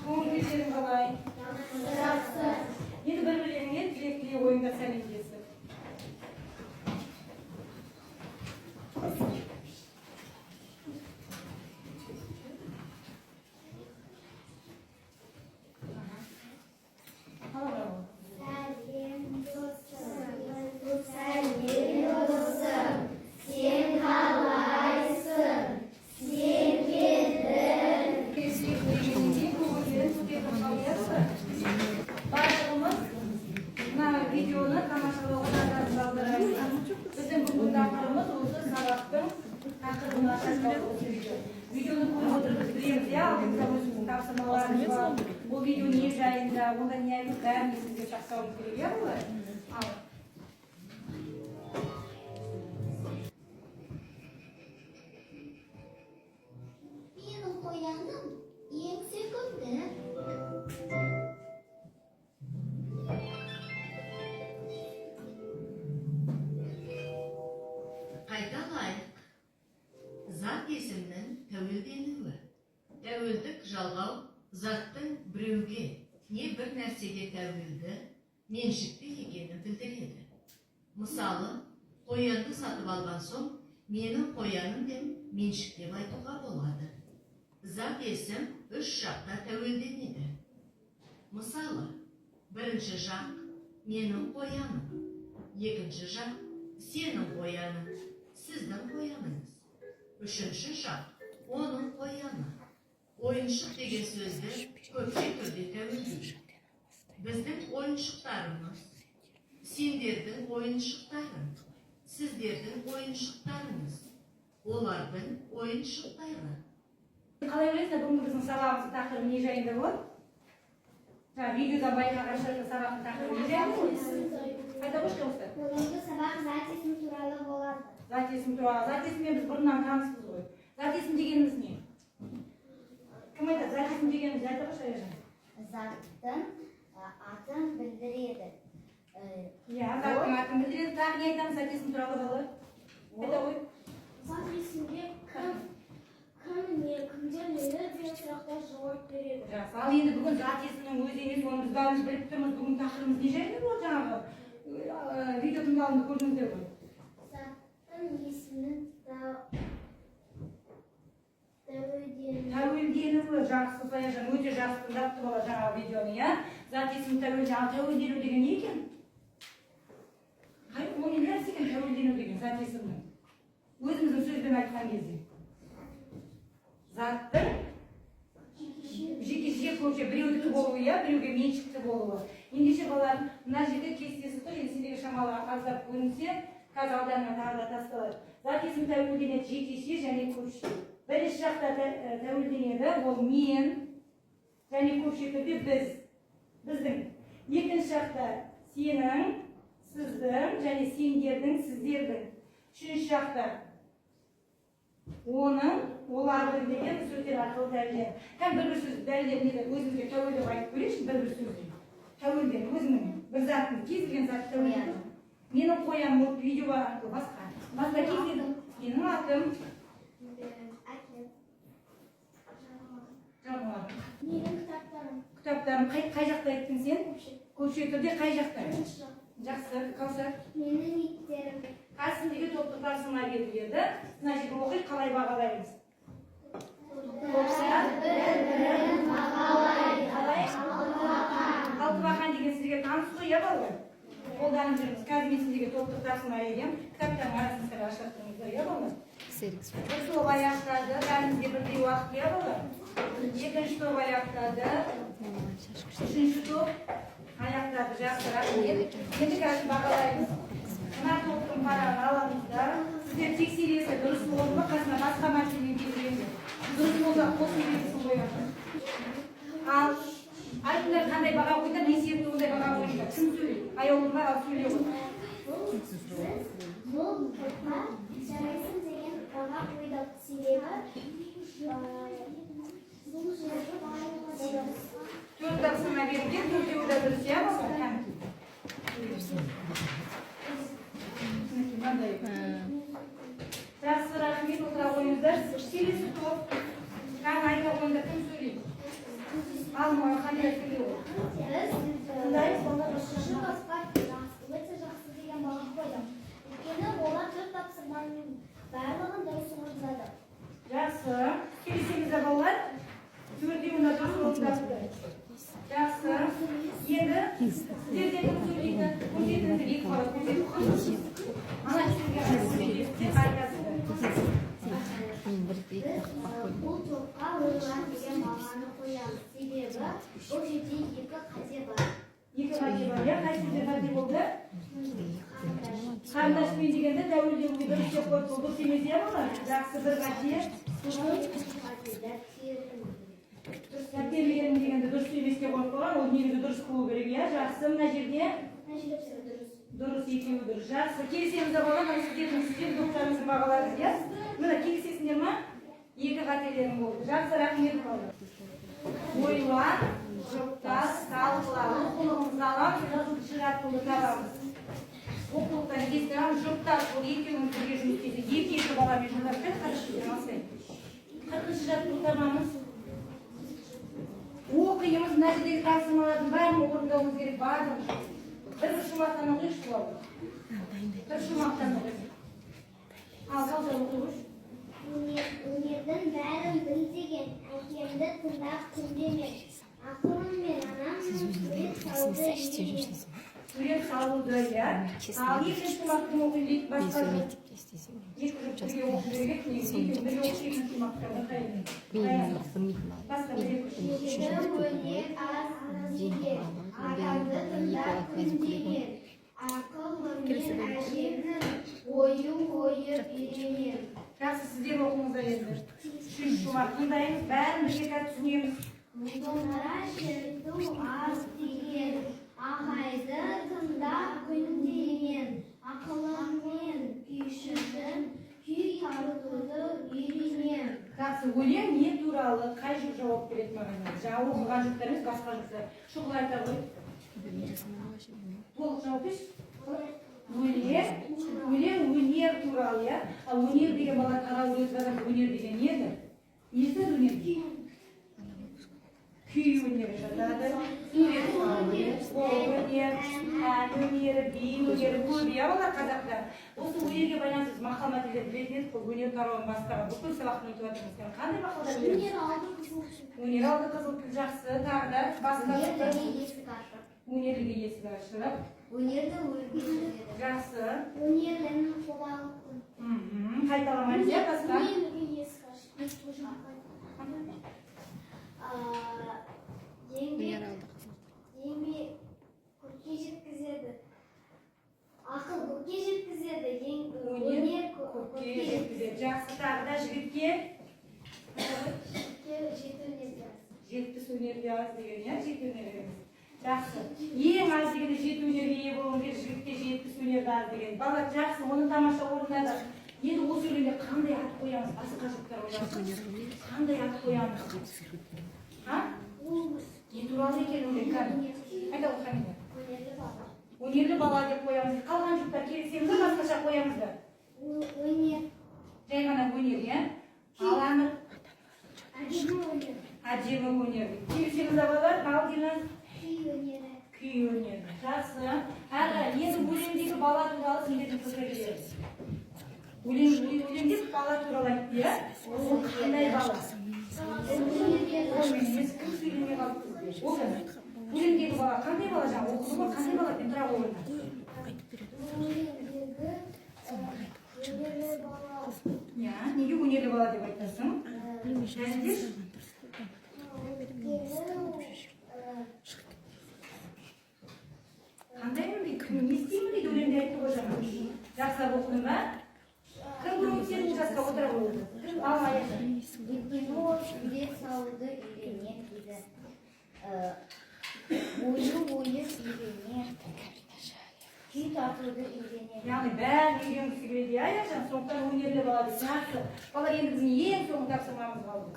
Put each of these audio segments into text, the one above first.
Көңіл қалай? Жақсы. Енді бір-бірлеріңе тілек ойыңда сәлемдесіп. Bu video ne жайында, онда не айтып, бәрін есіңізге сақтауыңыз керек, иә олай? Менің қояным ең сүйкімді. Қайталайық. Зат есімнің тәуелденуі. Тәуелдік жалғау заттың біреуге не бір нәрсеге тәуелді, меншікті екенін білдіреді. Мысалы, қоянды сатып алған соң, менің қояным деп меншіктеп айтуға болады. Зат есім үш жақта тәуелденеді. Мысалы, бірінші жақ менің қояным, екінші жақ сенің қояның, сіздің қояныңыз. Үшінші жақ оның қояны. Ойыншық деген сөзді көпше түрде тәуелдейді. Біздің ойыншықтарымыз, сендердің ойыншықтарың, сіздердің ойыншықтарыңыз, олардың ойыншықтары. Қалай ойлайсыздар, бүгінгі біздің сабағымыздың тақырыбы не жайында болады? Видеода байқағанша сабақтың тақырыбы не жайында болады? Қайда қойшы қылысты? Бүгінгі сабақ зат есім туралы болады. Зат есім туралы. Зат есіммен біз бұрыннан таныспыз ғой. Зат есім дегеніміз не? Кім айтады? Зат есім дегеніміз айта қойшы Аяжан. Заттың атын білдіреді. Иә, заттың атын білдіреді. Тағы не айтамыз зат есім туралы бала? Айта қой. Зат есімге кім не, кімдер нені деген сұрақтар жауап береді. Жақсы. Ал енді бүгін зат есімнің өзі емес, оны біз бәріміз біліп тұрмыз. Бүгін тақырыбымыз не жайында болады жаңағы? Видео тыңдалымды көрдіңіздер ғой. Заттың есімнің тәуелденуі жақсы, Саяжан өте жақсы тыңдапты бала жаңағы видеоны, иә? Зат есімі тәуелдену деген не екен? Ол не нәрсе екен тәуелдену деген зат есімнің? Өзіміздің сөзбен айтқан кезде. Заттың жеке көше біреудікі болуы, иә, біреуге меншікті болуы. Ендеше балалар, мына жерде кестесі тұр, енді сендерге шамалы аздап көрінсе, қазір алдарына тағы да тасталады. Зат есім тәуелденеді жекеше және көпше. Бірінші жақта тәуелденеді, ол мен және көпше түрде біздің. Екінші жақта сенің, сіздің және сендердің, сіздердің. Үшінші жақта оның, олардың деген сөздер арқылы дәлелденеді. Һәм бір-бір сөз дәлелденеді, өзімізге тәуелдеп айтып көрейікші, бір-бір сөзді. Тәуелден, өзінің бір заттың, кез келген зат тәуелден. Менің қояным видео арқылы басқа. Басқа кез келген менің атым. Менің кітаптарым. Кітаптарым қай жақта айттың сен? Көпше түрде қай жақта? Жақсы, Каусар. Менің иттерім. Қасындегі топтықтар сыңа беріледі. Мына жерде оқи, қалай бағалаймыз? Топтар бір-бірін бағалайды. Қалай? Алтыбақан деген сізге таныс қой, иә балалар? Қолданып жүрміз. Қазір мен сіздерге топтықтар сыңа берем. Кітаптардың арасын сіздер ашып тұрыңыздар, иә балалар? Бір топ аяқтады, бәрімізге бірдей уақыт, иә балалар? Екінші топ аяқтады. Үшінші топ аяқтады, жақсырақ. Енді қазір бағалаймыз. Мына топтың парағын аламыздар. Сіздер тексересіздер, дұрыс болды ма? Қасына басқа мәселемен келгенде. Дұрыс болса қосып бересің қойған. Ал айтыңдар қандай баға қойыңдар, не себепті ондай баға қойыңдар? Кім сөйлейді? Аяулым бар, ал сөйлей ғой. Бұл топқа жарайсың деген баға қойдық. Себебі бұл жерді бағалайды. Төрт тапсырма берілген, төртеуі де дұрыс, иә болса? Жақсы, рахмет, отыра қойыңыздар. Келесі топ. Тағы айта қойыңдар. Al mаған қандай сөйлеу. Біз үшінші классқа өте жақсы деген баға қойдым. Өйткені олар 4 тапсырманың барлығын дұрыс орындады. Жақсы. Келісеміз балалар. Төртеуіне дұрыс орындапты. Жақсы. Енді сіздерден кім сөйлейді? Көрсетіңіздер, екі бала көрсетіп. Ана сізге сөйлесте қайтасыздар. Бұл топқа ойлан деген бағаны қоямыз. Себебі бұл жерде 2 қате бар. 2 қате бар, я қайсысы қате болды? Қарындашпен дегенде дәуілдеуге дұрыс деп қойып дұрыс емес иә балар? Жақсы бір қате. Дәптерлерін дегенде дұрыс емеске қойып қойған, ол негізі дұрыс болу керек иә? Жақсы, мына жерде? Дұрыс екеуі дұрыс. Жақсы, келісеміз балалар, мына сіздердің топтарыңыздың бағалары иә? Мына келісесіңдер ма? 2 қателерің болды. Жақсы, рахмет балалар. Ойлан, жұптас, талқыла. Оқулығымызды аламыз, жазуды шығартуды табамыз. Оқулықтан естіған жұптас, ол екеуінің бірге жұмыс істейді. 2 баламен жолдапты, қарашыден алсай. 40 жаттуды табамыз. Оқиымыз, мына жердегі тапсырмалардың бәрін орындауымыз керек, барлығы. Bir şumattan okuyuş bu oldu. Bir şumattan okuyuş. Al okuyuş. Өнердің бәрін біл деген әкемді тыңдап күндемек. Ақылым мен анам сурет салуды иә. Ал екінші шумақтың оқиын дейді басқа. Екі бірге оқу керек, екеуі бірге оқиын шумақтарды қайын. Басқа бірге өнер аз деген атамды тыңдап күндеген. Ақылым мен әжемнің ойын ойып үйренер. Жақсы, сіздер оқыңыздар енді. Үшінші шумақ тыңдаймыз, бәрін бірге қазір түсінеміз. Мұндара жердің аз деген ағайды тыңдап күндеген. Ақылыммен күйшінің күй тартуды үйренер. Жақсы, өлең не туралы қай жыл жауап береді маған? Жаңа оқыған жұптар емес, басқа жұптар. Шұғыл айта ғой. Толық жауап берші. Өлең өнер туралы, иә? Ал өнер деген бала тарау өтіп өнер деген не еді? Несі өнер? Күй өнері жатады, сурет өнері, қол өнер, ән өнері, би өнері, көп иә балар қазақта. Осы өнерге байланысты мақал мәтелдер білетін едік, бұл өнер тарауын басқаға бүкіл сабақтың өтіп жатырмыз. Қандай мақалдар білеміз? Өнер алды қызыл тіл жақсы, тағы да басқа өнерліге есік ашып. Өнерді өргізеді. Жақсы. Өнерлінің қолауын. Қайталамайыз иә басқа? Өнерліге есік ашып. Еңбек көкке жеткізеді. Ақыл көкке жеткізеді. Өнер көкке жеткізеді. Жақсы, тағы да жігітке? Жетпіс өнерге аз деген, иә? Жеті өнерге аз. Жақсы. Ең аз дегенде жеті өнерге ие болуын керек, жігітке жетпіс өнерді аз деген. Балалар жақсы, оны тамаша орындады. Енді осы өлеңге қандай ат қоямыз? Басқа жұптар ойласын. Қандай ат қоямыз? Не туралы екен өлең? Айта оқығаныңдар. Өнерлі бала деп қоямыз. Қалған жұптар келісеміз бе, басқаша қоямыз ба? Өнер. Жай ғана өнер, иә? Ал Әмір? Әдемі өнер. Әдемі өнер. Келісеміз бе балалар? Ал Диназ? Күй өнері. Күй өнері. Жақсы. Енді өлеңдегі бала туралы сендердің көтеріледі. Өлеңде бала туралы айтты, иә? Ол қандай бала? Кім сөйлемей қалыпты? Өлеңдегі бала қандай бала жаңа? Оқыды ма? Қандай бала деп тұра қойыңдар? Өнерлі бала. Неге өнерлі бала деп айтасың? Қандай өлең? Кім не істеймін дейді өлеңде айтты ғой жаңа. Жақсылап оқыдың ба? Кім көмек сенің жасқа отыра қойды? Ал аяқта. Өйткені ол сурет салуды үйренер дейді. Ойын ойып үйренер. Күй тартуды үйренер. Яғни бәрін үйренгісі келеді, аяқжан, сондықтан өнерлі бала деп жақсы. Балалар енді біздің ең соңғы тапсырмамыз қалды.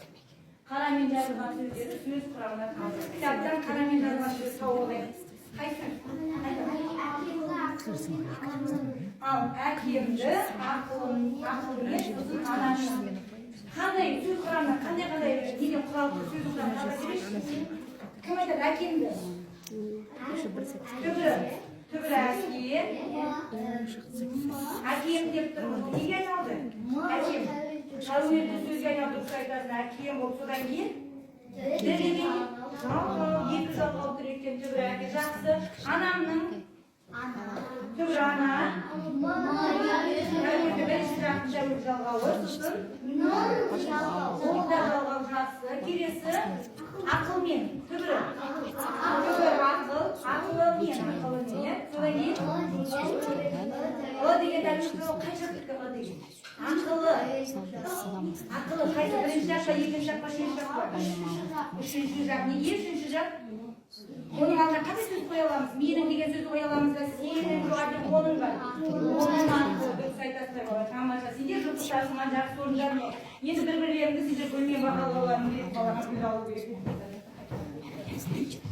Қарамен жазылған сөздерді сөз құрамына қалды. Кітаптан қарамен жазылған сөз тауып алайық. Қайсы? Ал әкемді, ақылымды, анамды. Қандай сөз құрамына, қандай неден құралды сөз құрамына жаза берейікші? кім айтады? Әкемді. Түбірі әкем. Әкем деп тұрмыз. Неге айналды? Әкем. Тәуелді сөзге айналды, дұрыс айтасың. Әкем болып содан кейін екі жалғау тұр екен түбірі әке. Жақсы. Анамның түбірі ана. Тәуелді бірінші жақтың тәуелді жалғауы. Сосын ол да жалғау жақсы. Келесі ақылмен. Түбірі ақылы мен. Содан кейін деген тәуелді қай жақтікі деген? Ақылы қайсы? Бірінші жаққа, екінші жаққа, үшінші жаққа? Үшінші жақ. Неге үшінші жақ? Оның алдына қандай сөз қоя аламыз? Менің деген сөз қоя аламыз ба? Сенің бар деп оның бар. Оның арқылы дұрыс айтасыздар бала. Тамаша. Сендер жұптарсыңған жақсы орындар ма? Енді бір-бірлеріңді сендер гүлмен бағалауларың керек балаға гүл алу керек.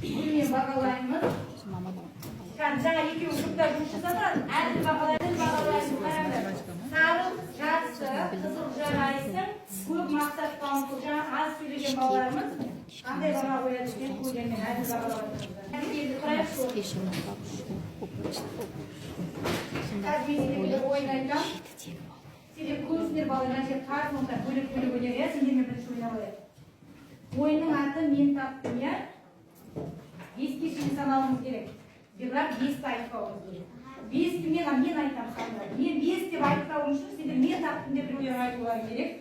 Гүлмен бағалаймыз. Жаңа екеуі жұптар жұмыс жасады. Әрді бағалайсың, қараңдар. Сары жақсы, қызыл жарайсың, көп мақсатқа ұмтыл. Жаңа аз сөйлеген балаларымыз қандай баға қояды екен көйлеммен әділ бағалап отырмыз. Енді құрайықшы. Қазір мен сендерге ойын айтам. Сендер көрсіңдер балалар, жеп қарсылықтар бөлек-бөлек өнер, иә? Сендермен бірінші ойнап алайық. Ойынның аты мен таптым, иә? Беске шейін санауымыз керек. Бірақ бесті айтпауымыз керек. Бесті мен айтам қандай. Мен бес деп айтпауым үшін сендер мен таптым деп біреулер айтулары керек.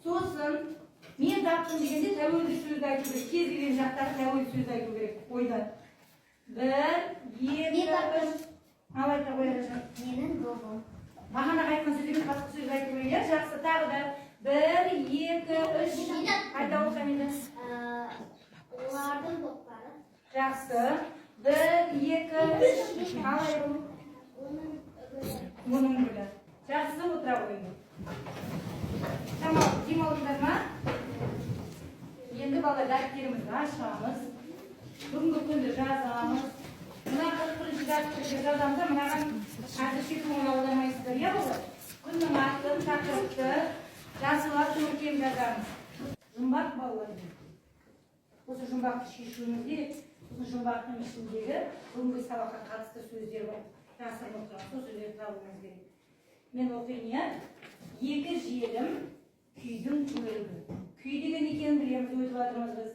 Сосын мен таптым дегенде тәуелді сөзді айту керек. Кез келген жақтағы тәуелді сөзді айту керек. Ойда. Бір, екі, үш. Ал айта қояды жан. Менің добым. Бағана айтқан сөздермен басқа сөз айту керек. Жақсы, тағы да. Бір, екі, үш. Айта олса мені. Олардың топтары. Жақсы. Бір, екі, үш. Ал айта. Оның гүлі. Жақсы, отыра қойыңдар. Тамам, демалыңдар ма? Енді бала дәптерімізді ашамыз. Бүгінгі күнді жазамыз. Мына 41-ші дәптерді жазамыз, мынаған әзірше көңіл аудармайсыздар, иә бала? Күннің атын, тақырыпты жасылап көркем жазамыз. Жұмбақ балалар. Осы жұмбақты шешуіміз керек. Осы жұмбақтың ішіндегі бүгінгі сабаққа қатысты сөздер бар. Жасырынып тұрған сол сөздерді табуымыз керек. Мен оқиын, иә? Екі желім күйдің көлігі. Күй деген екенін білеміз, өтіп жатырмыз біз.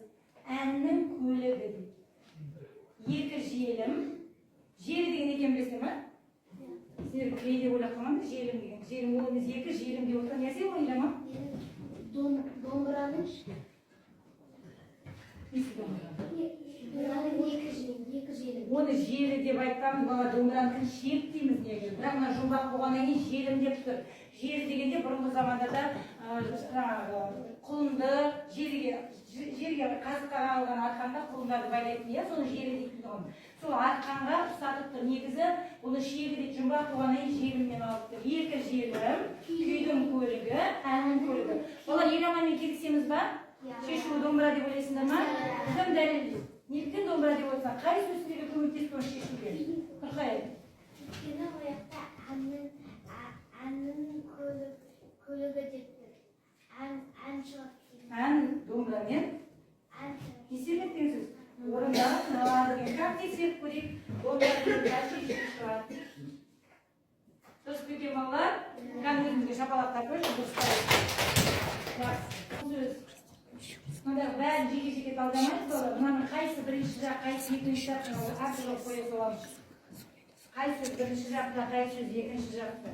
Әннің көлігі дейді. Екі желім. Желі деген екен білесің ме? Сендер клей деп ойлап қалмаңдар, желім деген. Желім ол емес, екі желім деп отырған нәрсе ойлама. Домбыраның Оны желі деп айтқанымыз бала домбыраның шек дейміз неге. Бірақ мына жұмбақ болғаннан кейін желім деп тұр. Желі дегенде бұрынғы заманда құлынды жерге қазыққа алған арқанға құлындарды байлайтын, иә, соны желі дейтін тұғын. Сол арқанға ұстатып тұр. Негізі оны шегі дейді, жұмбақ болғаннан кейін желіммен алып тұр. Екі желім, күйдің көлігі, әннің көлігі. Бала еламамен келісеміз ба? Шешуі домбыра деп ойлайсыңдар ма? Кім дәлелдейді? Неліктен домбыра деп ойлайсың? Қай сөздерге көмектесіп шешуге? Қырқайық. өйткені ояқта әннің көлігі деп тұр. Ән шығады. Ән домбырамен? Не себептен сөз? Орындап тұрады. Как тексеріп көрейік? Домбырамен шешуі шығады. Дұрыс бекен балалар? Кән өзімізге шапалақтап көрші дұрыстайық. Сөз. Мындағы бәрін жеке-жеке талдамайыз бала. Мынаның қайсы бірінші жақ, қайсы екінші жақ, ақылы қоя соламыз. Қай сөз бірінші жақта, қай сөз екінші жақта.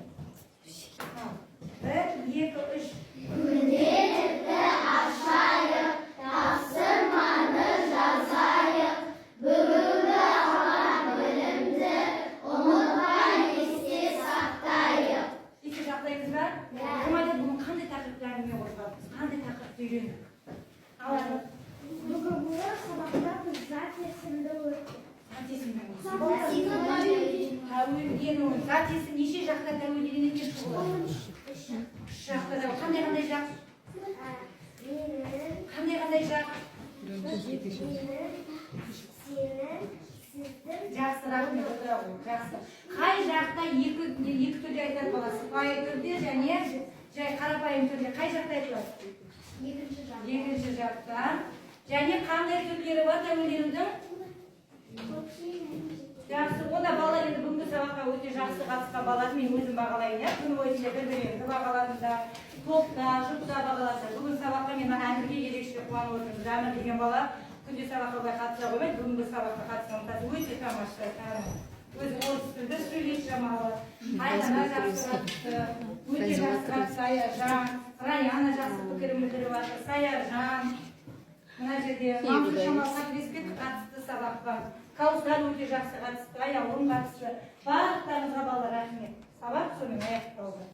Бір, екі, үш. Күнделікті ашайық, тапсырманы жазайық, бүгінгі алған білімді ұмытпай есте сақтайық. Есте сақтаймыз ба? Қымайда бұның қандай тақырыптарымен қозғадыңыз? Қандай тақырыпты үйрендік? Бүгінгі сабақта біз зат есімді өттік. Тәуелдену. Зат есім неше жақта тәуелдеген екен шығылады? Үш жақта да. Қандай жақ? Қандай жақ? Жақсы, рахмет. Жақсы. Қай жақта екі түрде айтады бала? Сыпайы түрде және жай қарапайым түрде. Қай жақта айтылады? Екінші жақ. Екінші жақта. Және қандай түрлері бар тәуелденудің? Жақсы, онда балалар енді бүгінгі сабаққа өте жақсы қатысқан балалар, мен өзім бағалаймын, иә, күн бойы бір-біріңді бағаларында, топта, жұпта бағаласа. Бүгін сабаққа мен Әмірге ерекше қуанып отырмын. Әмір деген бала күнде сабаққа олай қатыса қоймайды, бүгінгі сабаққа қатысқан өте тамаша. Өзі орыс тілді сөйлейді жамалы, Айдана жақсы қатысты, өте жақсы қатысты Аяжан, Раяна жақсы пікірін білдіріп жатыр, Саяржан, мына жерде Мамсы Шамал Қадіреспек қатысты сабаққа, Каусар өте жақсы қатысты, Аяулым қатысты, барлықтарыңызға балалар рахмет. Сабақ сонымен аяқталды.